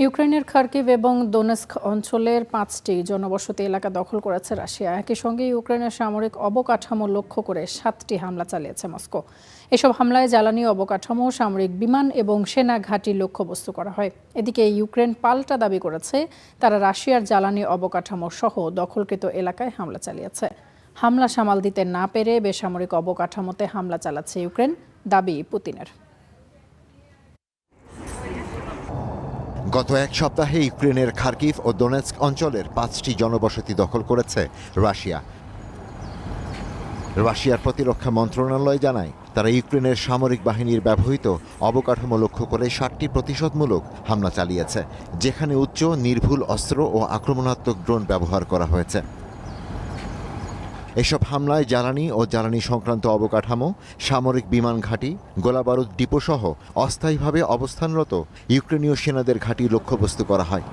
ইউক্রেনের খার্কিভ এবং দোনেস্ক অঞ্চলের 5টি জনবসতি এলাকা দখল করেছে রাশিয়া। একই সঙ্গে ইউক্রেনের সামরিক অবকাঠামো লক্ষ্য করে 7টি হামলা চালিয়েছে মস্কো। এসব হামলায় জ্বালানি অবকাঠামো, সামরিক বিমান এবং সেনা ঘাঁটি লক্ষ্যবস্তু করা হয়। এদিকে ইউক্রেন পাল্টা দাবি করেছে তারা রাশিয়ার জ্বালানি অবকাঠামো সহ দখলকৃত এলাকায় হামলা চালিয়েছে। হামলা সামাল দিতে না পেরে বেসামরিক অবকাঠামোতে হামলা চালাচ্ছে ইউক্রেন, দাবি পুতিনের। গত এক সপ্তাহে ইউক্রেনের খার্কিভ ও দোনেৎস্ক অঞ্চলের 5টি জনবসতি দখল করেছে রাশিয়া। রাশিয়ার প্রতিরক্ষা মন্ত্রণালয় জানায় তারা ইউক্রেনের সামরিক বাহিনীর ব্যবহৃত অবকাঠামো লক্ষ্য করে 7টি প্রতিশোধমূলক হামলা চালিয়েছে, যেখানে উচ্চ নির্ভুল অস্ত্র ও আক্রমণাত্মক ড্রোন ব্যবহার করা হয়েছে। এসব হামলায় জ্বালানি ও জ্বালানি সংক্রান্ত অবকাঠামো, সামরিক বিমান ঘাঁটি, গোলাবারুদ ডিপোসহ অস্থায়ীভাবে অবস্থানরত ইউক্রেনীয় সেনাদের ঘাঁটি লক্ষ্যবস্তু করা হয়।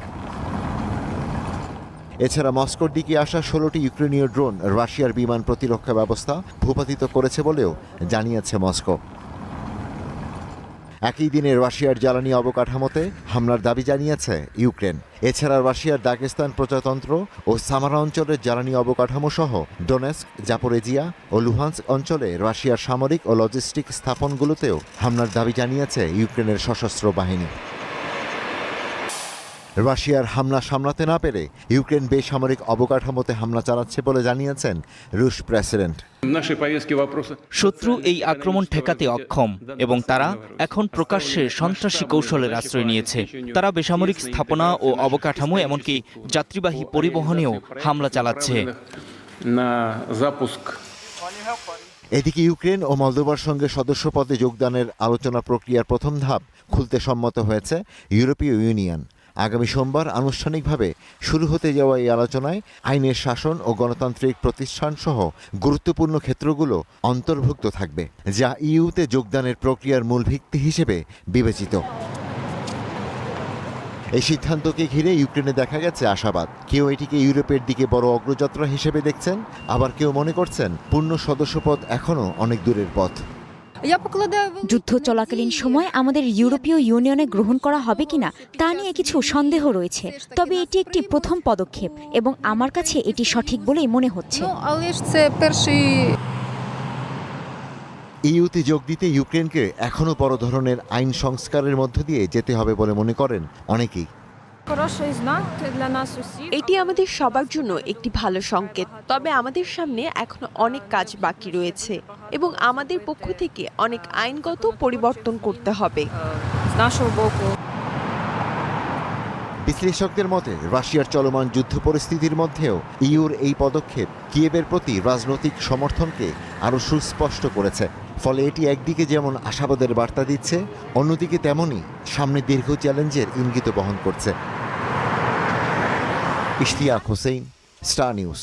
এছাড়া মস্কোর দিকে আসা 16টি ইউক্রেনীয় ড্রোন রাশিয়ার বিমান প্রতিরক্ষা ব্যবস্থা ভূপাতিত করেছে বলেও জানিয়েছে মস্কো। একই দিনে রাশিয়ার জ্বালানি অবকাঠামোতে হামলার দাবি জানিয়েছে ইউক্রেন। এছাড়া রাশিয়ার দাগেস্তান প্রজাতন্ত্র ও সামারা অঞ্চলের জ্বালানি অবকাঠামো সহ ডোনেস্ক, জাপোরেজিয়া ও লুহান্স্ক অঞ্চলে রাশিয়ার সামরিক ও লজিস্টিক স্থাপনগুলোতেও হামলার দাবি জানিয়েছে ইউক্রেনের সশস্ত্র বাহিনী। রাশিয়ার হামলা সামলাতে না পেরে ইউক্রেন বেসামরিক অবকাঠামোতে হামলা চালাচ্ছে বলে জানিয়েছেন রুশ প্রেসিডেন্ট। শত্রু এই আক্রমণ ঠেকাতে অক্ষম এবং তারা এখন প্রকাশ্যে সন্ত্রাসী কৌশলের আশ্রয় নিয়েছে। তারা বেসামরিক স্থাপনা ও অবকাঠামো এমনকি যাত্রীবাহী পরিবহনেও হামলা চালাচ্ছে। এদিকে ইউক্রেন ও মলদোভার সঙ্গে সদস্যপদে যোগদানের আলোচনা প্রক্রিয়ার প্রথম ধাপ খুলতে সম্মত হয়েছে ইউরোপীয় ইউনিয়ন। আগামী সোমবার আনুষ্ঠানিকভাবে শুরু হতে যাওয়া এই আলোচনায় আইনের শাসন ও গণতান্ত্রিক প্রতিষ্ঠান সহ গুরুত্বপূর্ণ ক্ষেত্রগুলো অন্তর্ভুক্ত থাকবে, যা ইইউতে যোগদানের প্রক্রিয়ার মূল ভিত্তি হিসেবে বিবেচিত। এই সিদ্ধান্তকে ঘিরে ইউক্রেনে দেখা গেছে আশাবাদ। কেউ এটিকে ইউরোপের দিকে বড় অগ্রযাত্রা হিসেবে দেখছেন, আবার কেউ মনে করছেন পূর্ণ সদস্যপদ এখনও অনেক দূরের পথ। যুদ্ধ চলাকালীন সময় আমাদের ইউরোপীয় ইউনিয়নে গ্রহণ করা হবে কিনা তা নিয়ে কিছু সন্দেহ রয়েছে, তবে এটি একটি প্রথম পদক্ষেপ এবং আমার কাছে এটি সঠিক বলেই মনে হচ্ছে। ইইউতে যোগ দিতে ইউক্রেনকে এখনও বড় ধরনের আইন সংস্কারের মধ্য দিয়ে যেতে হবে বলে মনে করেন অনেকেই। এটি আমাদের সবার জন্য একটি ভালো সংকেত, তবে আমাদের সামনে এখনো অনেক কাজ বাকি রয়েছে এবং আমাদের পক্ষ থেকে অনেক আইনগত পরিবর্তন করতে হবে। বিশ্লেষকদের মতে রাশিয়ার চলমান যুদ্ধ পরিস্থিতির মধ্যেও ইইউর এই পদক্ষেপ কিয়েভের প্রতি রাজনৈতিক সমর্থনকে আরও সুস্পষ্ট করেছে। ফলে এটি একদিকে যেমন আশাবাদের বার্তা দিচ্ছে, অন্যদিকে তেমনই সামনে দীর্ঘ চ্যালেঞ্জের ইঙ্গিত বহন করছে। Ishtiaq Hossain, star news.